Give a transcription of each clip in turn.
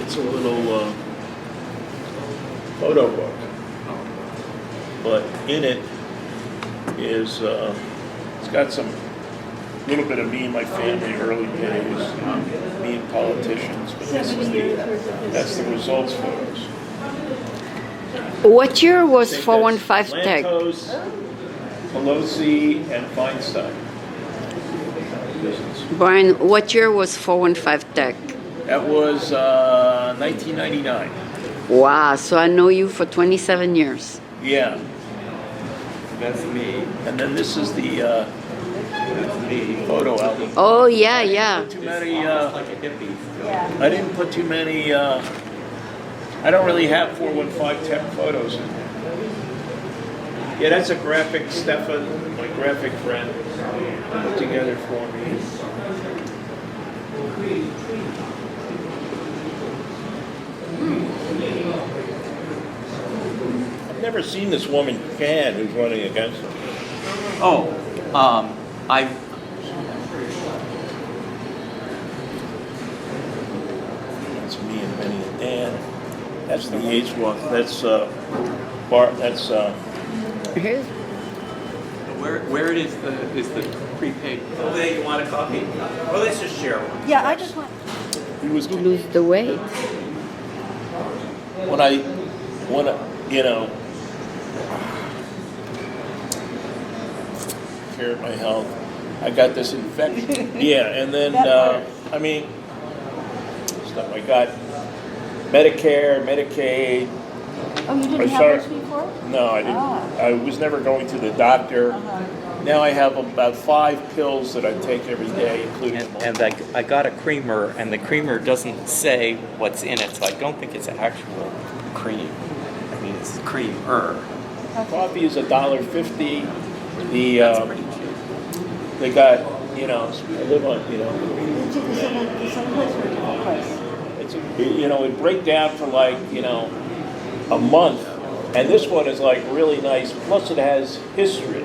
It's a little photo book, but in it is it's got some little bit of me and my family early days, me and politicians. But this is that's the results photos. What year was 415 Tech? Lantos, Pelosi, and Feinstein. Brian, what year was 415 Tech? That was 1999. Wow, so I know you for 27 years. Yeah. That's me. And then this is the photo album. Oh, yeah, yeah. Too many. Like a hippie. I didn't put too many. I don't really have 415 tech photos in there. Yeah, that's a graphic Stefan, my graphic friend, put together for me. I've never seen this woman Can who's running against him. Oh, I. That's me and Benny and Dan. That's the Yates one. That's Bart. That's Here's Where it is the prepaid. Oh, there, you want a coffee? Well, let's just share one. Yeah, I just want. he was lose the weight. when I you know care of my health. I got this infection. Yeah, and then I mean stuff. I got Medicare, Medicaid. Oh, you didn't I have started- this before? No, I didn't. Ah. I was never going to the doctor. Now I have about 5 pills that I take every day, including And I got a creamer, and the creamer doesn't say what's in it, so I don't think it's actual cream. I mean, it's creamer. coffee is $1.50. The That's pretty cheap. they got I live on Is it the same place or a different place? it's it break down for like a month, and this one is like really nice. Plus it has history.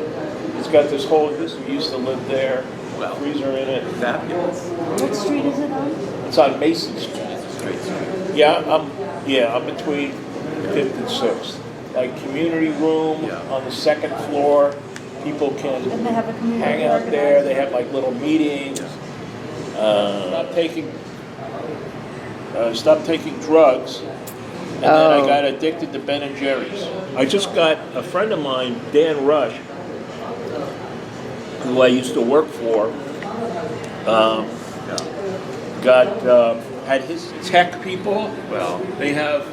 It's got this whole history. We used to live there. Well. Freezer in it. Fabulous. What street is it on? It's on Mason Street. It's a straight street. I'm between 5th and 6th. Like community room Yeah. on the 2nd floor. People can And they have a community hang out there. organized? They have like little meetings. Stop taking drugs. And then I got addicted to Ben and Jerry's. I just got a friend of mine, Dan Rush, who I used to work for. Had his tech people. Well, They have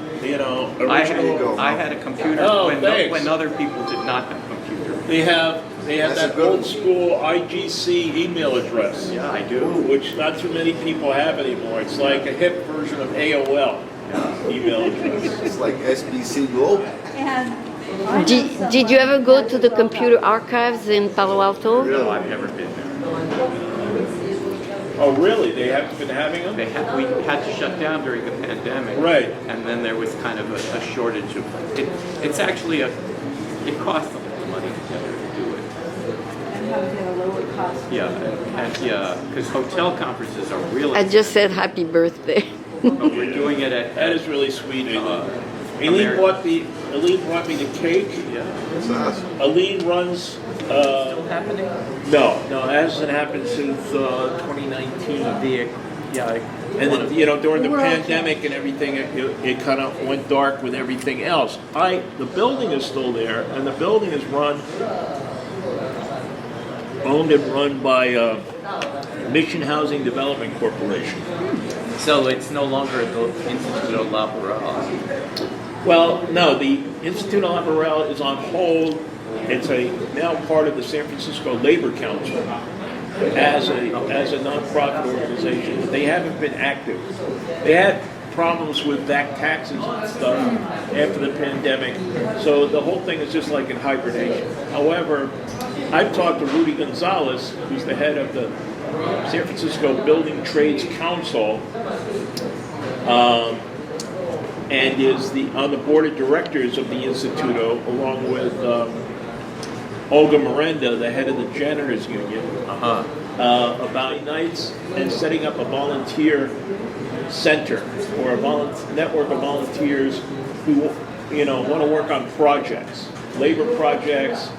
original. I had a computer Oh, thanks. when other people did not have computers. They have That's a that good old one. school IGC email address, Yeah, I do. which not too many people have anymore. It's like a hip version of AOL email address. It's like SBC Global. And Did you ever go to the computer archives in Palo Alto? No, I've never been there. Oh, really? They haven't been having them? We had to shut down during the pandemic. Right. And then there was kind of a shortage of it. It's actually it costs a lot of money together to do it. and how to get a lower cost. Yeah, because hotel conferences are really. I just said happy birthday. But we're doing it That is really sweet. Aileen American. Aileen brought me the cake. Yeah. That's awesome. Aileen runs. Still happening? No, it hasn't happened since 2019. And then, during the We're okay. pandemic and everything, it kind of went dark with everything else. The building is still there, and the building is owned and run by Mission Housing Development Corporation. So it's no longer the Institute of Laboral. Well, no, the Institute of Laboral is on hold. It's now part of the San Francisco Labor Council as a nonprofit organization. They haven't been active. They had problems with back taxes and stuff after the pandemic, so the whole thing is just like in hibernation. However, I've talked to Rudy Gonzalez, who's the head of the San Francisco Building Trades Council, and is on the board of directors of the Instituto, along with Olga Miranda, the head of the janitors union. about nights and setting up a volunteer center or a network of volunteers who want to work on projects, labor projects.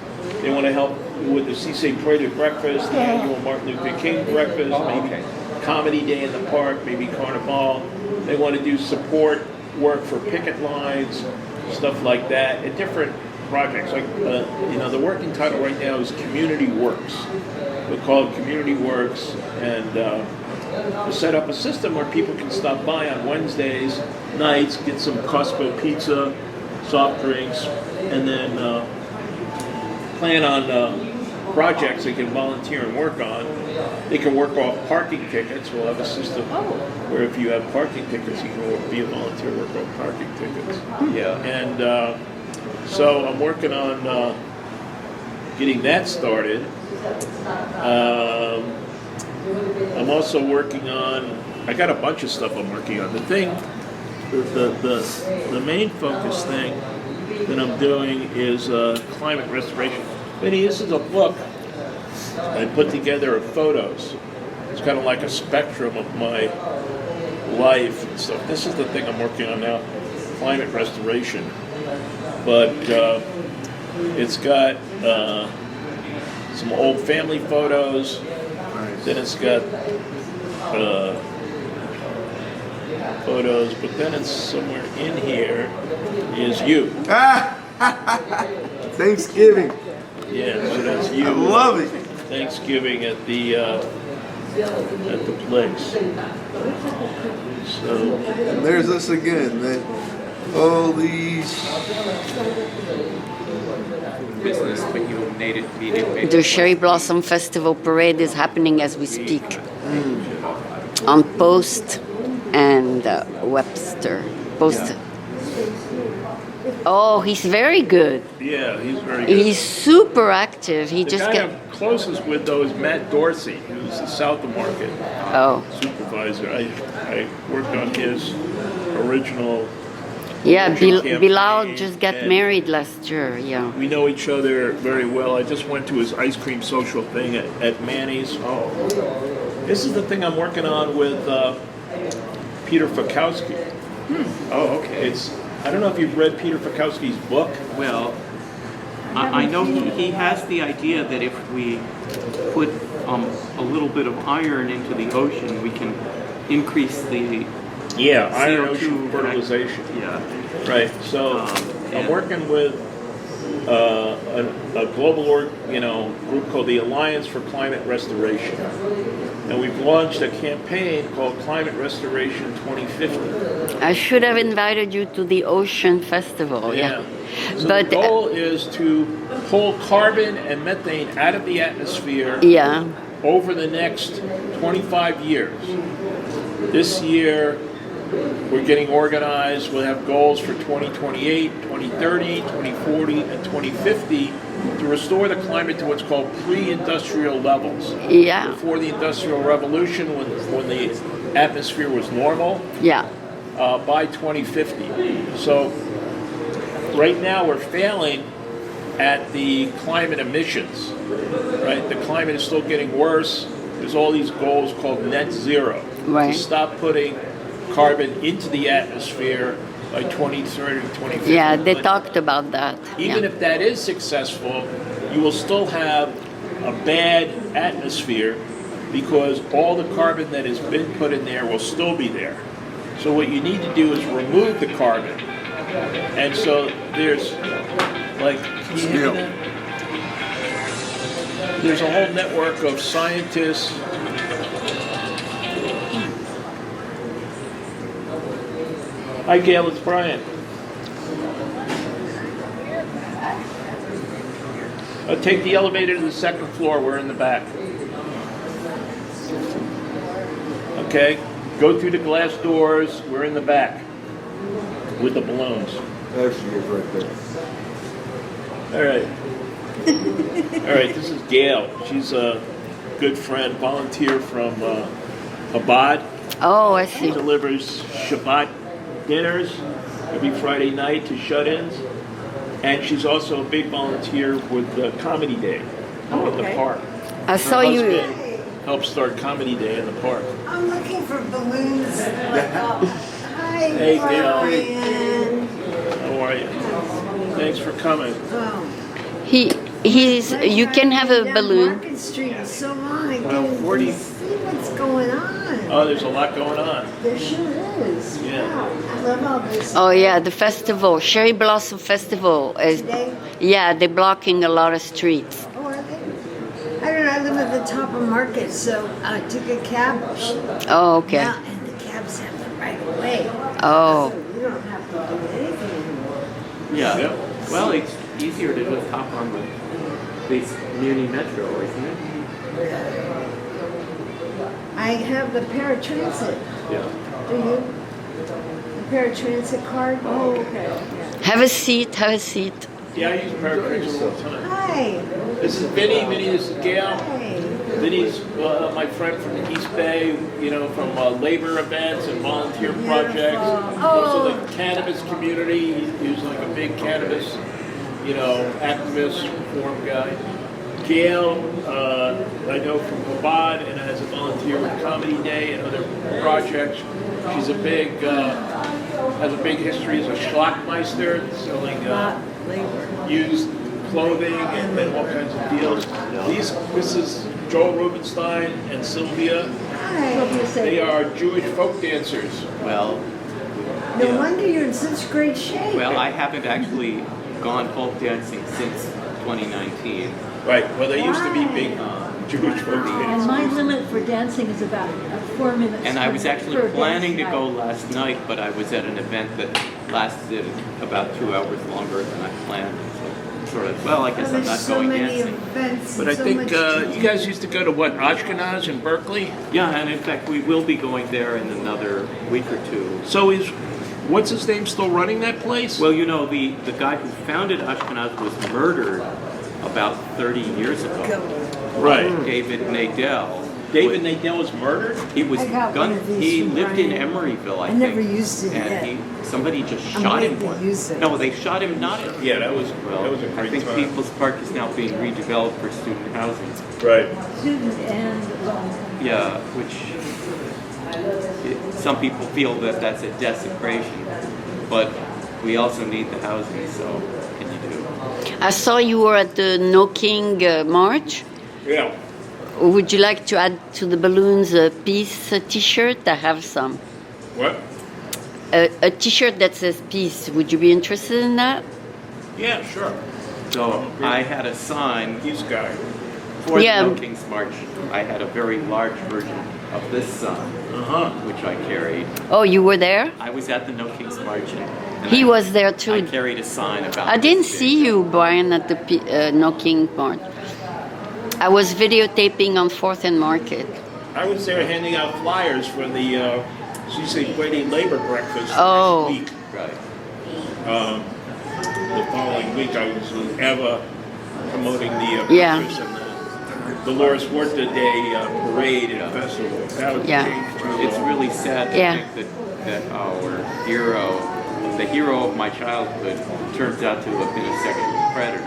They want to help with the CC Prater Breakfast, the annual Martin Luther King Breakfast, maybe Comedy Day in the Park, maybe Carnival. They want to do support work for picket lines, stuff like that, and different projects. Like the working title right now is Community Works. We call it Community Works, and to set up a system where people can stop by on Wednesdays nights, get some Costco pizza, soft drinks, and then plan on projects they can volunteer and work on. They can work off parking tickets. We'll have a system where if you have parking tickets, you can be a volunteer, work off parking tickets. Yeah. And so I'm working on getting that started. I'm also working on, I got a bunch of stuff I'm working on. The main focus thing that I'm doing is climate restoration. Vinny, this is a book I put together of photos. It's kind of like a spectrum of my life and stuff. This is the thing I'm working on now, climate restoration. But it's got some old family photos. Then it's got photos, but then it's somewhere in here is you. Thanksgiving. Yeah, so that's you. I love it. Thanksgiving at the place. So And there's us again. That all these. Business, but you made it The Cherry Blossom Festival Parade is happening as we speak on Post and Webster. Post. Oh, he's very good. yeah, he's very good. He's super active. He The just guy get. I'm closest with though is Matt Dorsey, who's the South of Market Oh, supervisor. I worked on his original. yeah. campaign, Bilal just got and married last year. Yeah. We know each other very well. I just went to his ice cream social thing at Manny's. Oh, this is the thing I'm working on with Peter Fakowski. Oh, okay. I don't know if you've read Peter Fakowski's book. Well, I know he has the idea that if we put a little bit of iron into the ocean, we can increase the Yeah, iron CO2 ocean fertilization. Yeah. Right. So I'm and- working with a global group called the Alliance for Climate Restoration, and we've launched a campaign called Climate Restoration 2050. I should have invited you to the Ocean Festival. Yeah. So But the goal is to pull carbon and methane out of the atmosphere yeah. over the next 25 years. This year, we're getting organized. We'll have goals for 2028, 2030, 2040, and 2050 to restore the climate to what's called pre-industrial levels. Yeah. Before the Industrial Revolution, when the atmosphere was normal, Yeah. by 2050. So right now we're failing at the climate emissions, right? The climate is still getting worse. There's all these goals called net zero. Right. To stop putting carbon into the atmosphere by 2030, 2050. Yeah, they talked about that. Even Yeah. if that is successful, you will still have a bad atmosphere because all the carbon that has been put in there will still be there. So what you need to do is remove the carbon. And so there's like, can you hear that? There's a whole network of scientists. Hi Gail, it's Brian. Take the elevator to the second floor, we're in the back. Okay, go through the glass doors, we're in the back with the balloons. There she is right there. All right. All right, this is Gail. She's a good friend, volunteer from Chabad. Oh, I She see. delivers Shabbat dinners every Friday night to shut-ins. And she's also a big volunteer with the Comedy Day in the park. I saw you. helped start Comedy Day in the park. I'm looking for balloons. Hi, Hey, Gail. Brian. How are you? Thanks for coming. You can have a Down balloon. Market Street is so long. I Well, can't 40 even see what's going on. Oh, there's a lot going on. There sure is. Yeah. Wow. I love all this. Oh yeah, the festival, Cherry Blossom Festival is. Today? Yeah, they're blocking a lot of streets. Oh, are they? I don't know. I live at the top of Market, so I took a cab. Oh, okay. Yeah, and the cabs have the right of way. Oh. So you don't have to do anything anymore. Yeah. Yep. Well, it's easier to just hop on the Muni Metro, isn't it? I have the paratransit. Yeah. Do you? The paratransit card? Oh, okay. Have a seat. Have a seat. Yeah, I use Paratransit all the time. Hi. This is Vinny. Vinny, this is Gail. Hey. Vinny's my friend from the East Bay, you know, from labor events and volunteer projects. Most of the cannabis community. He was like a big cannabis, you know, activist, reform guy. Gail, I know from Chabad and as a volunteer with Comedy Day and other projects. She's a big, has a big history as a Schlockmeister, selling used clothing and all kinds of deals. This is Joel Rubenstein and Sylvia. Hi. They are Jewish folk dancers. Well, No wonder you're in such great shape. well, I haven't actually gone folk dancing since 2019. Right. Well, they used to be big Jewish folk And my dancers. limit for dancing is about 4 minutes. And I was actually per planning to dance go night. last night, but I was at an event that lasted about 2 hours longer than I planned. So sort of, well, I guess I'm There's not so going many dancing. events. But and I so think much to you do. guys used to go to what, Ashkenaz in Berkeley? Yeah, and in fact, we will be going there in another week or two. So what's his name still running that place? Well, you know, the guy who founded Ashkenaz was murdered about 30 years ago. Right. David Nadell. David Nadell was murdered? He was I got one of these he from lived in Brian. Emeryville, I I think. never used it yet. And somebody just I'm shot him waiting to one. use it. No, they shot him not. Yeah, that was Well, a I great think time. People's Park is now being redeveloped for student housing. Right. Student and long. Yeah, which some people feel that that's a desecration, but we also need the housing, so what can you do? I saw you were at the No King March. Yeah. Would you like to add to the balloons a peace T-shirt? I have some. What? A T-shirt that says peace. Would you be interested in that? Yeah, sure. So I had a sign This guy. for Yeah. the No King's March. I had a very large version of this sign, which I carried. Oh, you were there? I was at the No King's March, and He I, was there I too. carried a sign about. I didn't this see you, Brian, at the No King March. I was videotaping on 4th and Market. I was there handing out flyers for the CC Brady Labor Breakfast Oh. next week. Right. The following week, I was with Eva promoting the Yeah. breakfast and the Dolores Huerta Day parade and festival. That was Yeah. It's really sad to Yeah. think that our hero, the hero of my childhood, turns out to have been a sexual predator.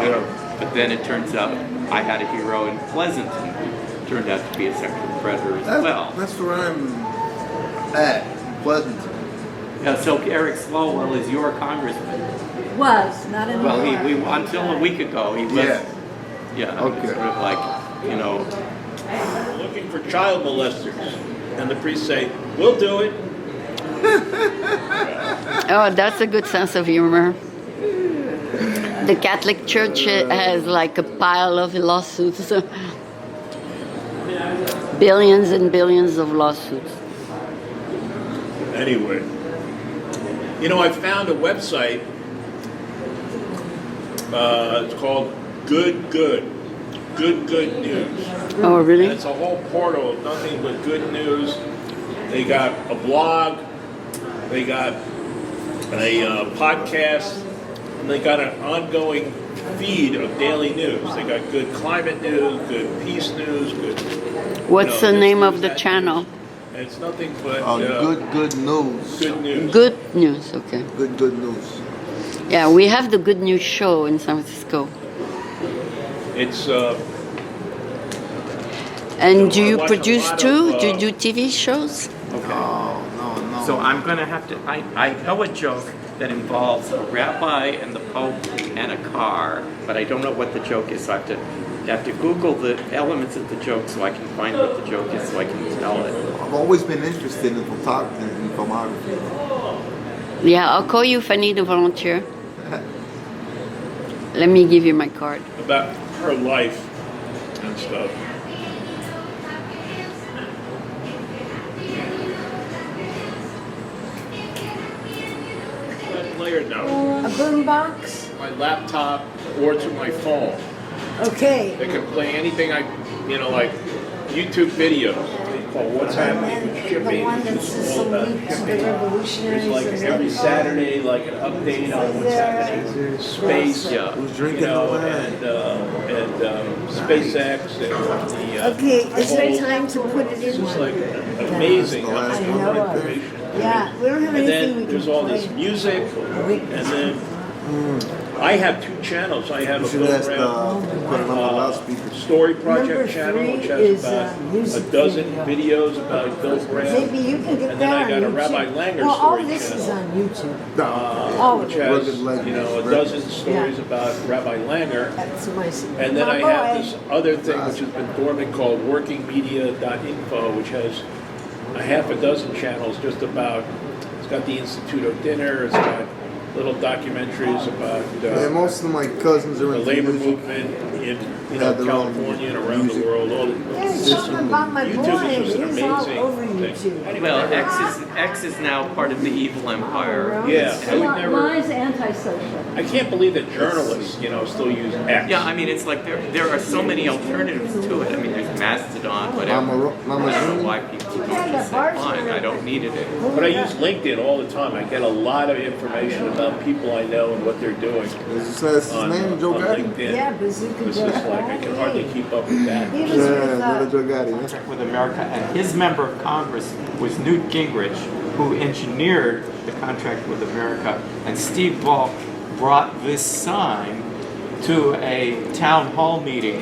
Yeah. But then it turns out I had a hero in Pleasanton who turned out to be a sexual predator as well. That's where I'm at, Pleasanton. Yeah, so Eric Swalwell is your congressman. Was, not anymore. Well, we until a week ago he was. Yeah. Yeah. Okay. Sort of like, you know. Looking for child molesters. And the priests say, we'll do it. Oh, that's a good sense of humor. The Catholic Church has like a pile of lawsuits. Billions and billions of lawsuits. Anyway. You know, I found a website. It's called Good News. Oh, And really? it's a whole portal of nothing but good news. They got a blog, they got a podcast, and they got an ongoing feed of daily news. They got good climate news, good peace news, good. What's the this name news, of the that channel? news. And it's nothing but Good news. good news. Good News, okay. Good news. Yeah, we have the Good News show in San Francisco. It's And do I you watch a produce lot too? of, Do you do TV shows? Okay. No. So I'm going to have to, I know a joke that involves a rabbi and the Pope and a car, but I don't know what the joke is. So I have to Google the elements of the joke so I can find what the joke is so I can tell it. I've always been interested in photography and filmography. Yeah, I'll call you if I need a volunteer. Let me give you my card. about her life and stuff. Player now, A boombox? my laptop or to my phone. Okay. They can play anything like YouTube videos. They call what's happening with The shipping. one that just says all about salute to the shipping. revolutionaries. There's like is every it? Saturday, like an update on what's happening, space, Yeah. Who's you drinking know, the wine? and SpaceX and the. Okay, is there whole- time to put it It's in? just like amazing. That's the last how one much right information. Yeah, we don't have And anything we then can there's all play. this music, and then I have 2 channels. I have You a should Bill ask Brown put it on the loudspeaker. Story Project Number channel, 3 which has is, about a music dozen video. videos about Bill Brown. Maybe you can get And then that I on got a YouTube. Rabbi Langer Well, all story this is channel. on YouTube. No. Which of it. has, Rugged Legends, you know, a right. dozen stories about Rabbi Langer. That's my secret. And then My I have boy. this other thing which has been dormant called workingmedia.info, which has a half a dozen channels just about, it's got the Institute of Dinner, it's got little documentaries about Yeah, most of my cousins are the into labor music. movement in Have their own California and around the music. world. All Yeah, something about my YouTube boy. is just an He's all amazing over thing. YouTube. Well, X is now part of the evil empire. Yeah, I would never. Mine's antisocial. I can't believe that journalists, still use X. Yeah, I mean, it's like there are so many alternatives to it. I mean, there's Mastodon, whatever. Mama I don't know June. why people don't just say, fine, I don't need it. But I use LinkedIn all the time. I get a lot of information about people I know and what they're doing Is his on, name Joe on Gotti? LinkedIn. Yeah, Bazooka It's Joe. just like I can hardly keep up with that. He was Yeah, with, another Joe Gotti. Yeah. Contract with America, and his member of Congress was Newt Gingrich, who engineered the contract with America. And Steve Ball brought this sign to a town hall meeting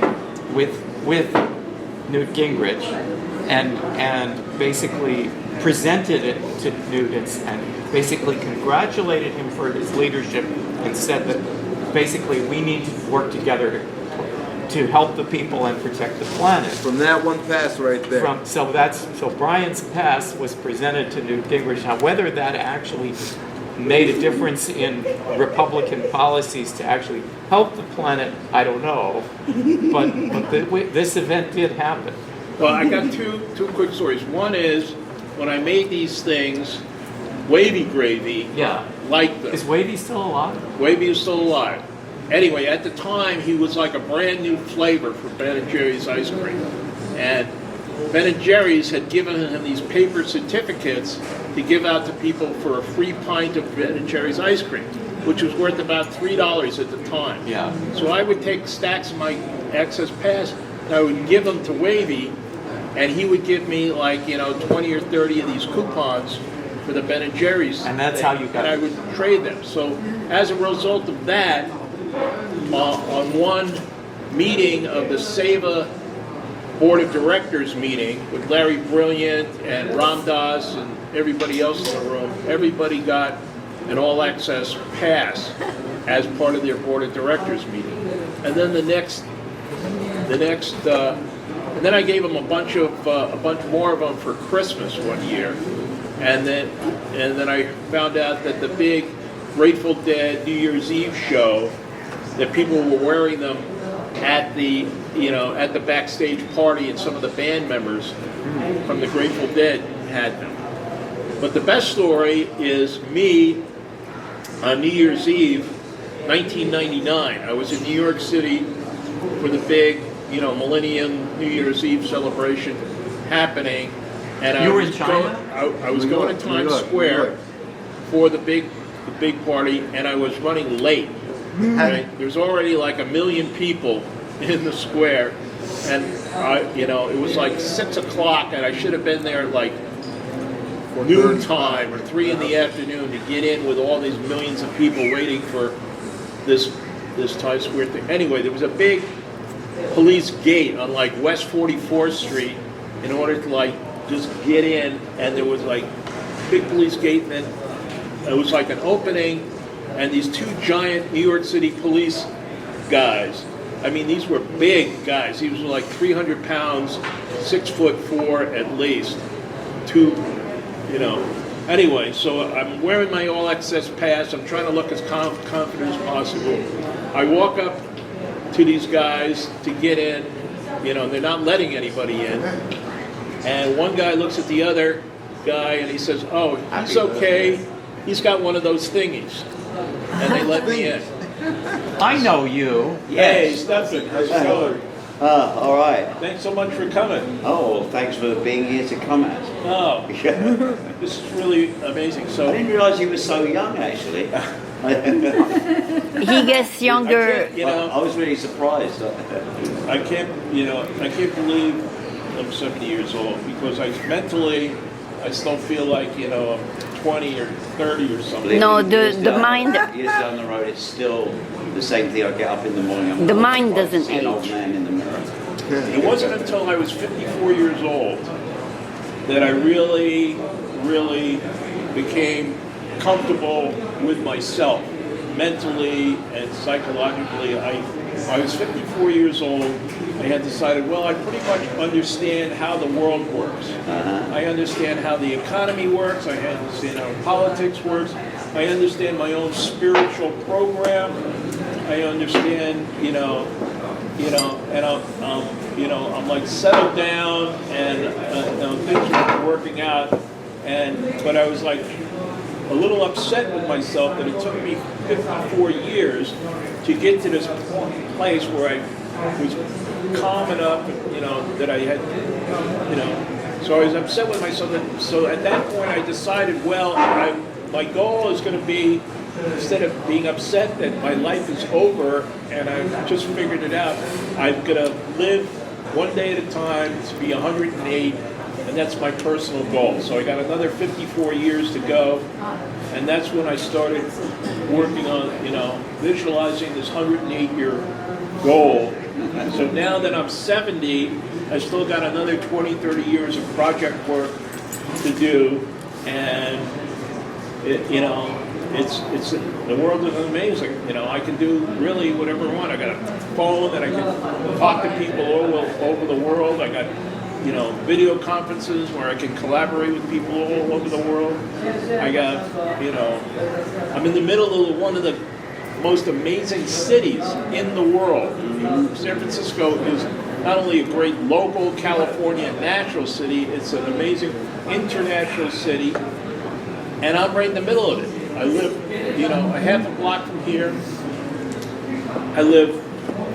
with Newt Gingrich, and basically presented it to Newt and basically congratulated him for his leadership and said that basically we need to work together to help the people and protect the planet. From that one pass right there. So Brian's pass was presented to Newt Gingrich. Now, whether that actually made a difference in Republican policies to actually help the planet, I don't know. But this event did happen. Well, I got two quick stories. One is when I made these things, Wavy Gravy Yeah. liked them. Is Wavy still alive? Wavy is still alive. Anyway, at the time, he was like a brand new flavor for Ben & Jerry's ice cream. And Ben & Jerry's had given him these paper certificates to give out to people for a free pint of Ben & Jerry's ice cream, which was worth about $3 at the time. Yeah. So I would take stacks of my excess pass, and I would give them to Wavy, and he would give me 20 or 30 of these coupons for the Ben & Jerry's. And that's how you got And I it. would trade them. So as a result of that, on one meeting of the SEVA Board of Directors meeting with Larry Brilliant and Ram Das and everybody else in the room, everybody got an all-access pass as part of their Board of Directors meeting. And then and then I gave them a bunch more of them for Christmas one year. And then I found out that the big Grateful Dead New Year's Eve show, that people were wearing them at the backstage party, and some of the band members from the Grateful Dead had them. But the best story is me on New Year's Eve, 1999. I was in New York City for the big, Millennium New Year's Eve celebration happening, and You were in China? I was going to Times Square for the big party, and I was running late. Right? There's already like 1 million people in the square, and it was like 6 o'clock, and I should have been there like noontime or 3 in the afternoon to get in with all these millions of people waiting for this Times Square thing. Anyway, there was a big police gate on like West 44th Street in order to like just get in, and there was like big police gate, and then it was like an opening, and these two giant New York City police guys. I mean, these were big guys. He was like 300 pounds, 6'4" at least. Anyway, so I'm wearing my all access pass. I'm trying to look as confident as possible. I walk up to these guys to get in. They're not letting anybody in. And one guy looks at the other guy and he says, "Oh, he's okay. He's got one of those thingies." And they let me in. I know you. Hey, Stephen, how's it going? All right. Thanks so much for coming. Oh, thanks for being here to come at. Oh, Yeah. this is really amazing. I So didn't realise you were so young, actually. He gets younger. I was really surprised. I can't believe I'm 70 years old because I still feel like, I'm 20 or 30 or something. No, Years the down- mind. Years down the road, it's still the same thing. I get up in the morning. The mind I doesn't see an old age. man in the mirror. It wasn't until I was 54 years old that I really, really became comfortable with myself, mentally and psychologically. I was 54 years old. I had decided, well, I pretty much understand how the world works. I understand how the economy works. I understand how politics works. I understand my own spiritual program. I understand, and I'm like settled down, and things are working out. But I was like a little upset with myself that it took me 54 years to get to this place where I was calm enough, that I had, So I was upset with myself. So at that point, I decided, well, my goal is going to be, instead of being upset that my life is over and I've just figured it out, I'm going to live one day at a time to be 108, and that's my personal goal. So I got another 54 years to go, and that's when I started working on, visualizing this 108-year goal. So now that I'm 70, I still got another 20, 30 years of project work to do, and it's the world is amazing. I can do really whatever I want. I got a phone that I can talk to people over the world. I got video conferences where I can collaborate with people all over the world. I got I'm in the middle of one of the most amazing cities in the world. San Francisco is not only a great local California national city, it's an amazing international city, and I'm right in the middle of it. I live, a half a block from here. I live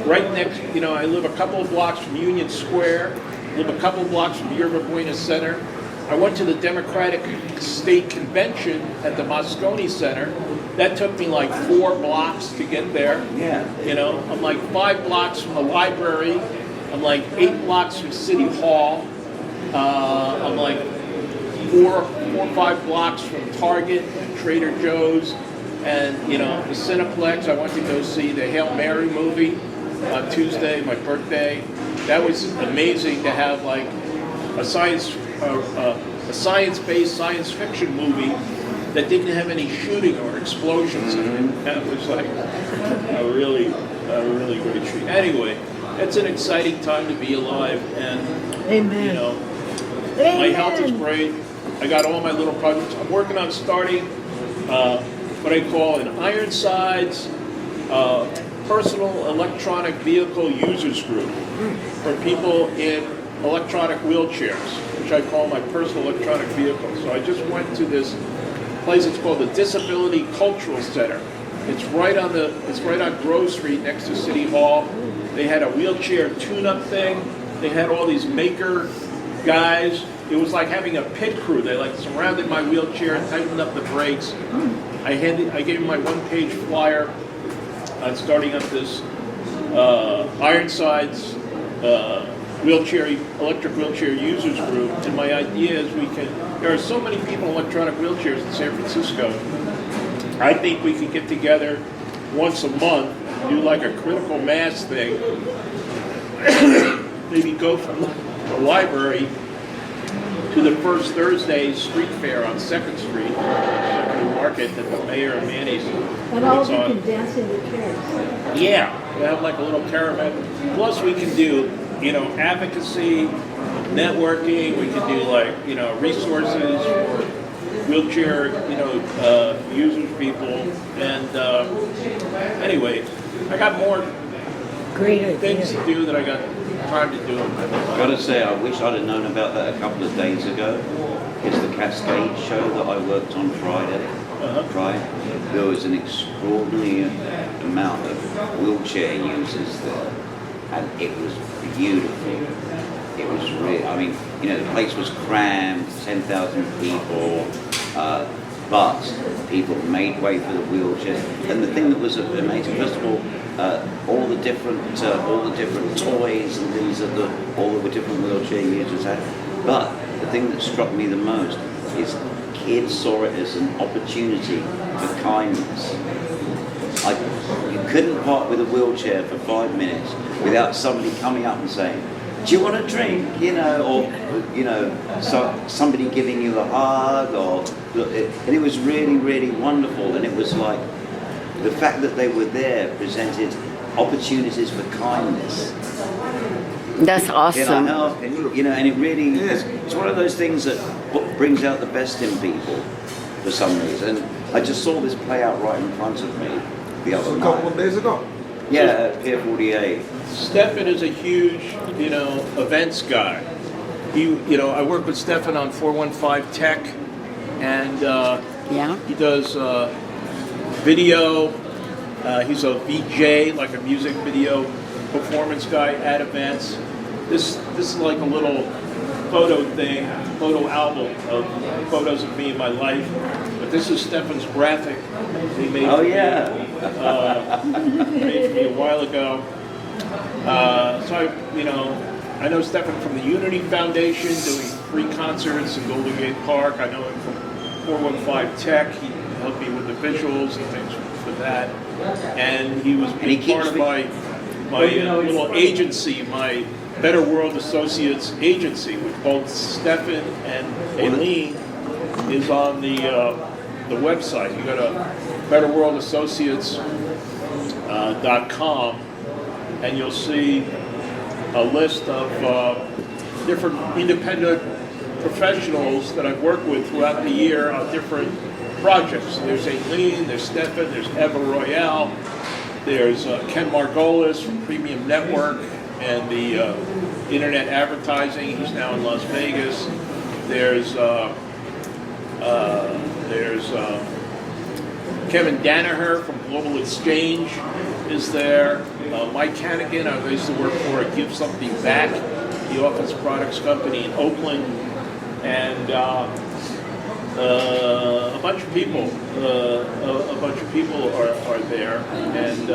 right next, I live a couple of blocks from Union Square, live a couple of blocks from Yerba Buena Center. I went to the Democratic State Convention at the Moscone Center. That took me like 4 blocks to get there. Yeah. I'm like 5 blocks from the library. I'm like 8 blocks from City Hall. I'm like 4 or 5 blocks from Target, Trader Joe's, and the Cineplex. I went to go see the Hail Mary movie on Tuesday, my birthday. That was amazing to have like a science-based science fiction movie that didn't have any shooting or explosions in it. That was like a really great treat. Anyway, it's an exciting time to be alive, and Amen. my health is great. I got all my little projects. I'm working on starting what I call an Ironsides personal electronic vehicle users group for people in electronic wheelchairs, which I call my personal electronic vehicle. So I just went to this place. It's called the Disability Cultural Center. It's right on Grove Street next to City Hall. They had a wheelchair tune-up thing. They had all these maker guys. It was like having a pit crew. They like surrounded my wheelchair and tightened up the brakes. I gave them my one-page flyer on starting up this Ironsides electric wheelchair users group. And my idea is there are so many people in electronic wheelchairs in San Francisco. I think we could get together once a month, do like a critical mass thing, maybe go from the library to the first Thursday street fair on 2nd Street, the market that the mayor of Manny's And all of puts you on. can dance in the chairs. Yeah, we have like a little caravan. Plus we can do, advocacy, networking. We can do like, resources for wheelchair, users, people. And anyway, I got more Great things idea. to do that I got time to do. I've got to say, I wish I'd have known about that a couple of days ago. It's the Cascade show that I worked on Friday. Right? There was an extraordinary amount of wheelchair users there, and it was beautiful. It was really, the place was crammed, 10,000 people, but people made way for the wheelchairs. And the thing that was amazing, first of all, all the different toys and things that all the different wheelchair users had. But the thing that struck me the most is kids saw it as an opportunity for kindness. You couldn't part with a wheelchair for 5 minutes without somebody coming up and saying, "Do you want a drink?" Somebody giving you a hug, and it was really, really wonderful. And it was like the fact that they were there presented opportunities for kindness. That's awesome. And it really is. It's one of those things that brings out the best in people for some reason. I just saw this play out right in front of me the other A night. couple of days ago. Yeah, Pier 48. Stefan is a huge, events guy. I work with Stefan on 415 Tech, and Yeah. he does video. He's a VJ, like a music video performance guy at events. This is like a little photo album of photos of me in my life. But this is Stefan's graphic. He made Oh for me, yeah. made for me a while ago. I know Stefan from the Unity Foundation doing free concerts in Golden Gate Park. I know him from 415 Tech. He helped me with the visuals and things for that. And he was he part keeps of me- my little agency, my Better World Associates agency, with both Stefan and Aileen is on the website. You go to betterworldassociates.com and you'll see a list of different independent professionals that I've worked with throughout the year on different projects. There's Aileen, there's Stefan, there's Eva Royale, there's Ken Margolis from Premium Network and the internet advertising. He's now in Las Vegas. There's Kevin Danaher from Global Exchange is there. Mike Hannigan, I used to work for Give Something Back, the office products company in Oakland, and a bunch of people. Are there, and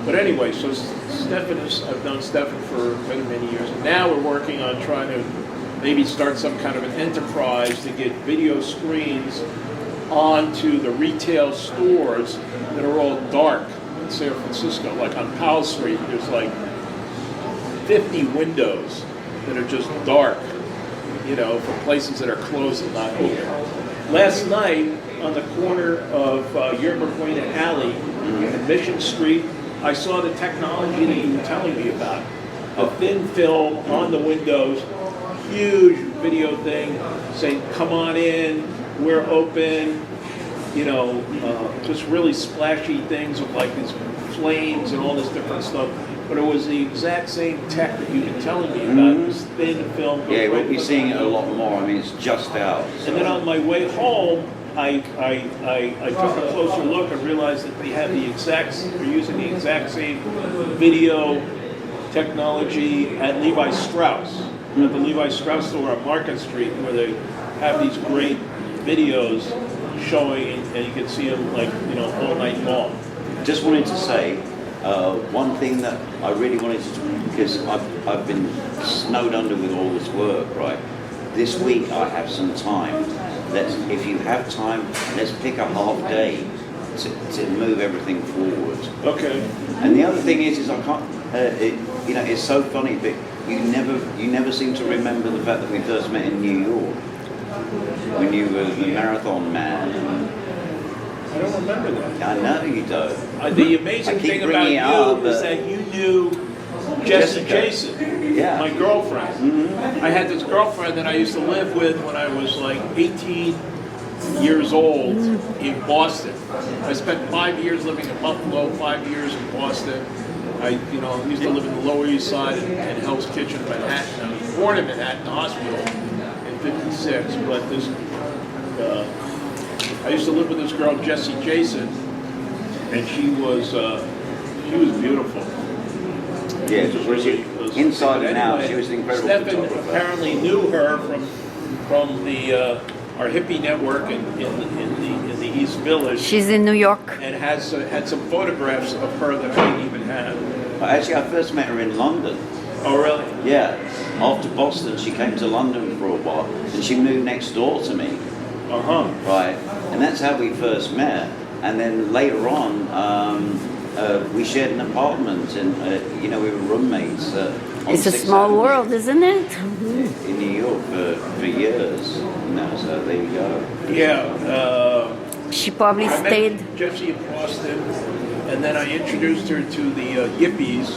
but anyway, so I've known Stefan for many, many years. Now we're working on trying to maybe start some kind of an enterprise to get video screens onto the retail stores that are all dark in San Francisco. Like on Powell Street, there's like 50 windows that are just dark, for places that are closed and not open. Last night, on the corner of Yerba Buena Alley and Mission Street, I saw the technology that you were telling me about. A thin film on the windows, huge video thing saying, "Come on in, we're open," just really splashy things with like these flames and all this different stuff. But it was the exact same tech that you've been telling me about, this thin film. Yeah, right we'll be in seeing it the a lot more. It's just out. And then on my way home, I took a closer look and realized that they're using the exact same video technology at Levi Strauss, at the Levi Strauss store on Market Street, where they have these great videos showing, and you can see them all night long. Just wanted to say one thing that I really wanted to, because I've been snowed under with all this work, right? This week I have some time. If you have time, let's pick a half day to move everything forward. Okay. And the other thing is I can't. It's so funny, but you never seem to remember the fact that we first met in New York when you were the marathon man. I don't remember that. I know you don't. The amazing I keep thing about bringing it up, you is but- that you knew Jessie Jessica. Jason, Yeah. my girlfriend. I had this girlfriend that I used to live with when I was like 18 years old in Boston. I spent 5 years living in Buffalo, 5 years in Boston. I used to live in the Lower East Side in Hell's Kitchen, Manhattan. I was born in Manhattan Hospital in '56, but I used to live with this girl, Jessie Jason, and she was beautiful. Yeah, She was inside and out, anyway, she was an incredible Stefan photographer. apparently knew her from the our hippie network in the East Village, She's in New York. and had some photographs of her that I didn't even have. Actually, I first met her in London. Oh, really? Yeah, after Boston, she came to London for a while, and she moved next door to me. Right, and that's how we first met. And then later on, we shared an apartment, and we were roommates. On It's a 6th small Avenue world, isn't it? in New York for years. So there you go. Yeah. She probably I stayed. met Jessie in Boston, and then I introduced her to the Yippies,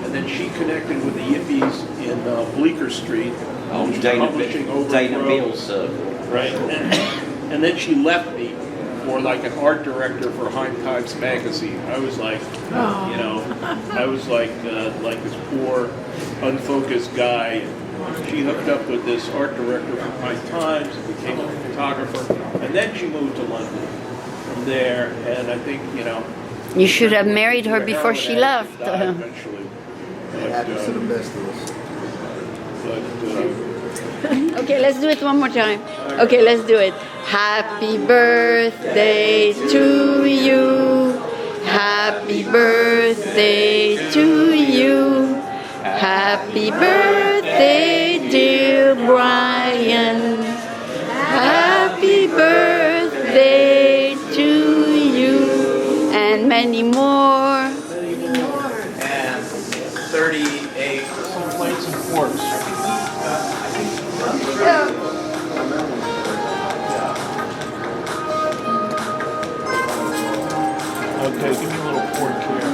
and then she connected with the Yippies in Bleecker Street, Oh, which was Dana publishing Dana overgrowth. Beale Circle. Right, and then she left me for like an art director for Heim Times magazine. I was like, I was like this poor, unfocused guy. She hooked up with this art director for Heim Times and became a photographer, and then she moved to London from there. And I think You should have married her before she left. Eventually, It happens to the best of us. Okay, let's do it one more time. Okay, let's do it. Happy birthday to you. Happy birthday to you. Happy birthday, dear Brian. Happy birthday to you. And many more. And 38 some plates and forks. Okay, give me a little fork here.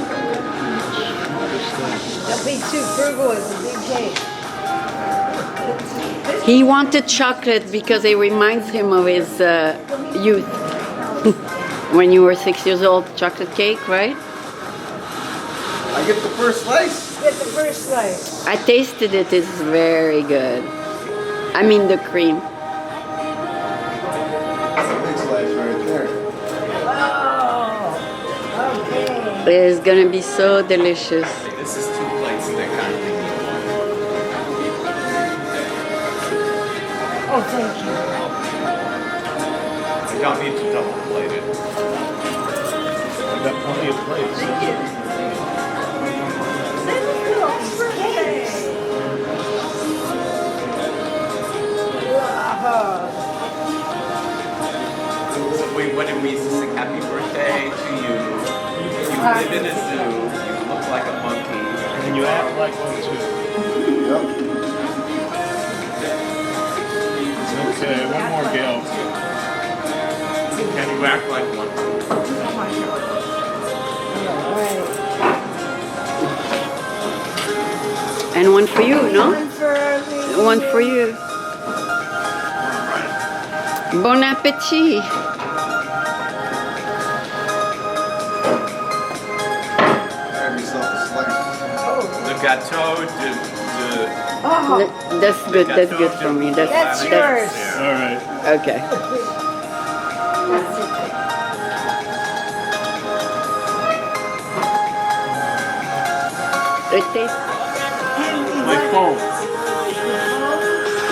Don't be too frugal, it's a big cake. He wanted chocolate because it reminds him of his youth. When you were 6 years old, chocolate cake, right? I get the first slice. Get the first slice. I tasted it, it's very good. I mean the cream. That's a big slice right there. Oh, okay. It's gonna be so delicious. This is 2 plates thick, I think. Oh, thank you. You don't need to double plate it. I've got plenty of plates. When we used to sing happy birthday to you, you live in a zoo, you look like a monkey. And you act like one too. Yep. Okay, one more, Gail. Can you act like one? And one for you, no? One for me. One for you. Bon appetit. Have yourself a slice. The gâteau de Oh, That's good. That's good for me. that's yours. All right. Okay. It tastes. My phone.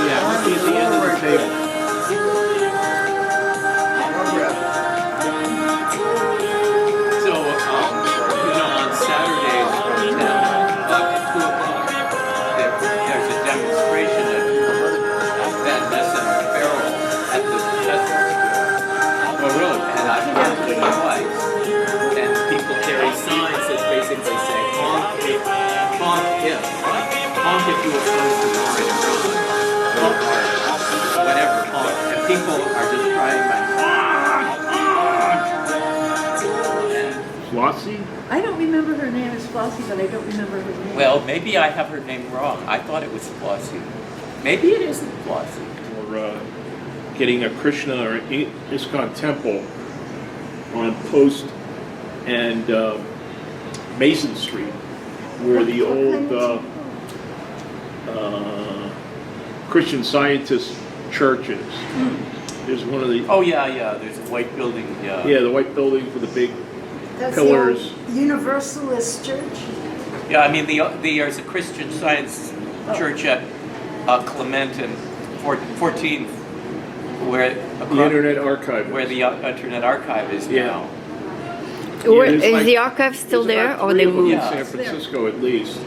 Yeah, it might be at the end of the table. So, on Saturdays from 10 o'clock to 2 o'clock, there's a demonstration of Van Ness and Farrell at the festival. Oh, really? And I've been to it twice. And people carry signs that basically say, honk if people are just trying Flossie? I don't remember her name as Flossie, but I don't remember her name. Well, maybe I have her name wrong. I thought it was Flossie. Maybe it isn't Flossie. Or getting a Krishna or ISKCON temple on Post and Mason Street, where the old Christian Scientist church is. There's one of the Oh yeah. There's a white building. Yeah. yeah, the white building with the big That's pillars. the old Universalist church. Yeah. I mean, there's a Christian Science church at Clement and 14th, where The Internet Archive. where the Internet Archive is Yeah. now. Is like- the archive still There's there, about or three they of them moved? in Yeah. San Francisco at least.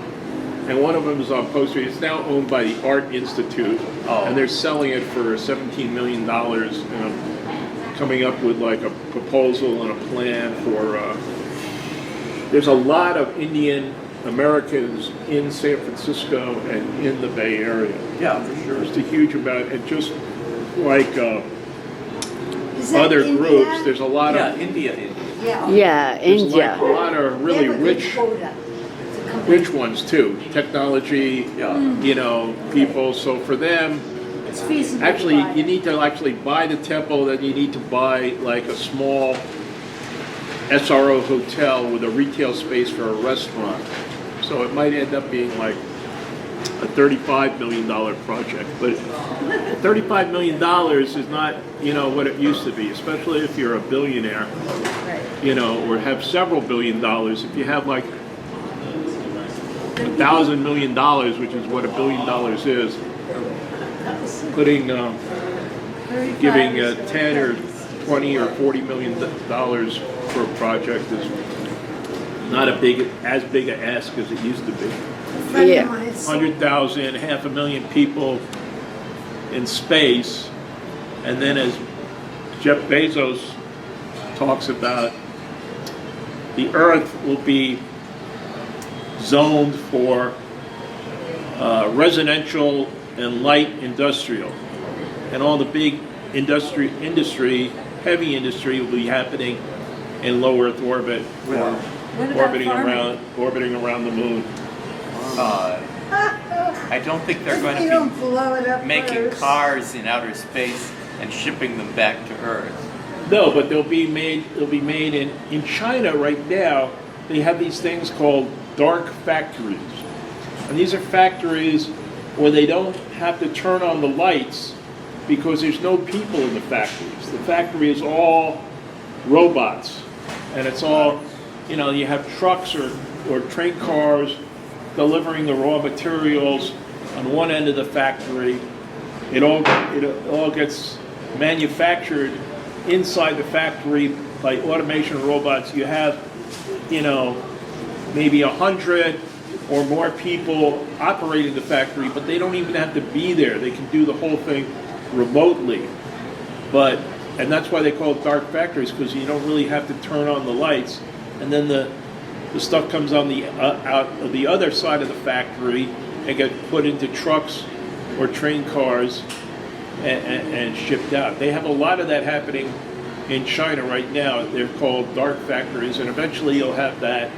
And one of them is on Post Street. It's now owned by the Art Institute, Oh. and they're selling it for $17 million. And I'm coming up with like a proposal and a plan for. There's a lot of Indian Americans in San Francisco and in the Bay Area. Yeah, for sure. Just a huge amount, and just like Is that other India? groups, there's a lot Yeah, of. India. Yeah. Yeah, There's India. like a lot of They really have a good rich. quota. It's a company. Rich ones too, technology, Yeah. People. So for them, It's feasible. actually, to buy. you need to actually buy the temple. Then you need to buy like a small SRO hotel with a retail space for a restaurant. So it might end up being like a $35 million project. But $35 million is not, what it used to be, especially if you're a billionaire, or have several $billion. If you have like $1,000 million, which is what $1 billion is, putting, giving 10 or 20 or 40 million dollars for a project is not as big a ask as it used to be. Friend Yeah. of mine sold 100,000, 500,000 people in space, and then as Jeff Bezos talks about, the Earth will be zoned for residential and light industrial, and all the big heavy industry will be happening in low Earth orbit, or What about orbiting around the moon. I don't think they're going You to don't blow it up be making first. cars in outer space and shipping them back to Earth. No, but they'll be made in China right now. They have these things called dark factories, and these are factories where they don't have to turn on the lights because there's no people in the factories. The factory is all robots, and it's all, you have trucks or train cars delivering the raw materials on one end of the factory. It all gets manufactured inside the factory by automation robots. You have, maybe 100 or more people operating the factory, but they don't even have to be there. They can do the whole thing remotely. And that's why they call it dark factories, because you don't really have to turn on the lights. And then the stuff comes on out of the other side of the factory and get put into trucks or train cars and shipped out. They have a lot of that happening in China right now. They're called dark factories, and eventually you'll have that,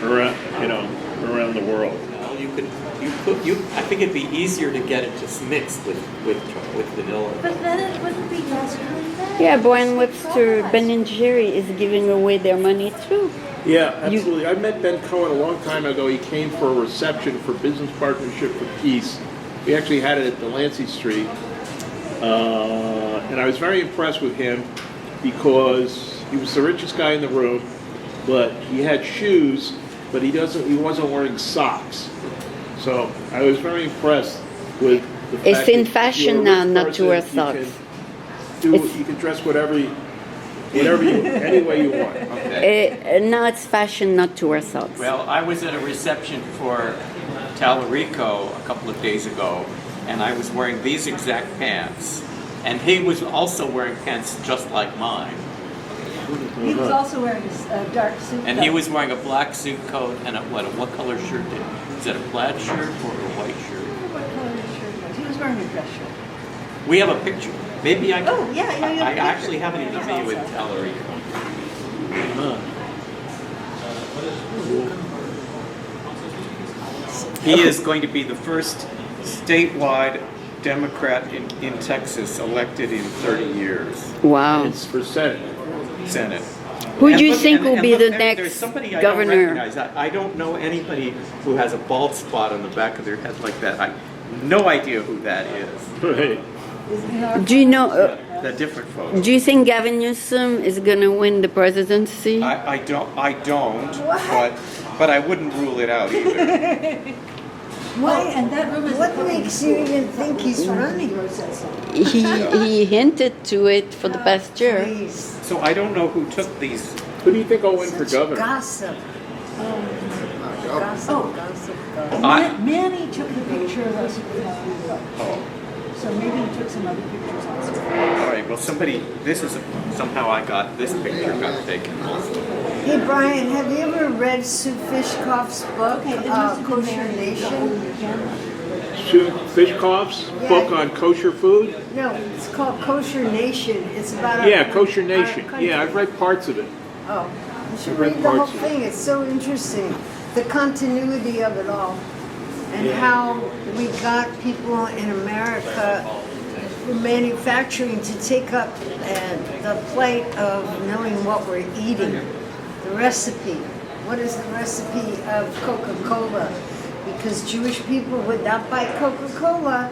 around the world. I think it'd be easier to get it just mixed with vanilla. But then it wouldn't be just like that. Yeah, Brian Webster, Ben and Jerry is giving away their money too. Yeah, absolutely. I met Ben Cohen a long time ago. He came for a reception for Business Partnership for Peace. We actually had it at Delancey Street. And I was very impressed with him because he was the richest guy in the room, but he had shoes, but he wasn't wearing socks. So I was very impressed with the fact It's in that fashion you're a now rich not to person, wear you socks. You can dress any way you want. Now it's fashion not to wear socks. Well, I was at a reception for Talarico a couple of days ago, and I was wearing these exact pants. And he was also wearing pants just like mine. He was also wearing a dark suit. And he was wearing a black suit coat and what color shirt is it a plaid shirt or a white shirt? What color his shirt was? He was wearing a dress shirt. We have a picture. Maybe I can. Oh, yeah, you have a I picture. actually have it in the video with Ellery. He is going to be the first statewide Democrat in Texas elected in 30 years. Wow. It's for Senate. Senate. Who And do you look- think and- will and be look, the there's next somebody I governor? Don't recognize. I don't know anybody who has a bald spot on the back of their head like that. I no idea who that is. Right. Do you know? The different folks. Do you think Gavin Newsom is going to win the presidency? I don't. But I wouldn't rule it out either. Why? and that room is- What makes you even think he's running? He hinted to it for the past year. Please. So I don't know who took these. Who do you think will win for Such governor? gossip. Gossip, Oh. gossip, And gossip. Manny took the picture of us with the book. Oh, So maybe he took some other pictures also. all right. Well, somehow I got this picture got taken also. Hey Brian, have you ever read Sue Fishkoff's book, Okay, it must have been Kosher there. Nation? Sue Fishkoff's book on kosher food? No, it's called Kosher Nation. It's about our Yeah, coun- Kosher our Nation. country. Yeah, I've read parts of it. Oh, you should I've read read the whole parts of it. thing. It's so interesting. The continuity of it all. And how we got people in America manufacturing to take up the plate of knowing what we're eating. The recipe. What is the recipe of Coca-Cola? Because Jewish people would not buy Coca-Cola,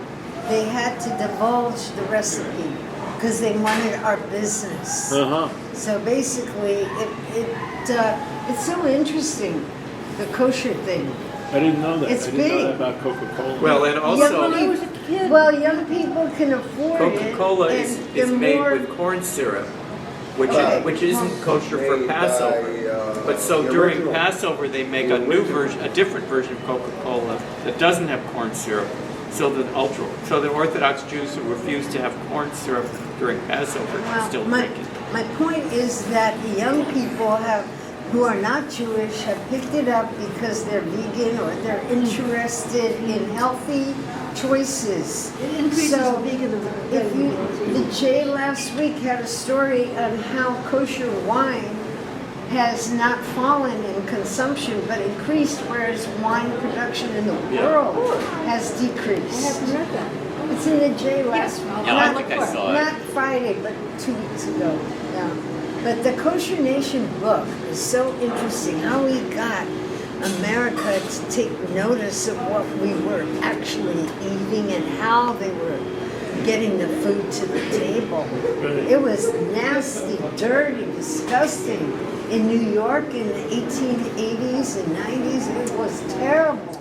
they had to divulge the recipe because they wanted our business. Uh-huh. So basically, it's so interesting, the kosher thing. I didn't know that. It's I didn't know big. that about Coca-Cola. Well, and also When I was a kid. Well, young people can afford Coca-Cola it. is they're made more- with corn syrup, which Right. which isn't kosher for Made by, Passover. But so the during original. Passover, they make a new version, a different version of Coca-Cola that doesn't have corn syrup. So the Orthodox Jews who refuse to have corn syrup during Passover can Well, still my, drink it. my point is that the young people who are not Jewish have picked it up because they're vegan or they're interested in healthy choices. It increases So, the vegan of the Jay last week had a story on how kosher wine has not fallen in consumption but increased, whereas wine production in the world has I decreased. haven't read that. It's in the J last week. Yeah, I think I saw it. Not Friday, but 2 weeks ago. Yeah. But the Kosher Nation book is so interesting. How we got America to take notice of what we were actually eating and how they were getting the food to the table. It was nasty, dirty, disgusting. In New York in the 1880s and 90s, it was terrible.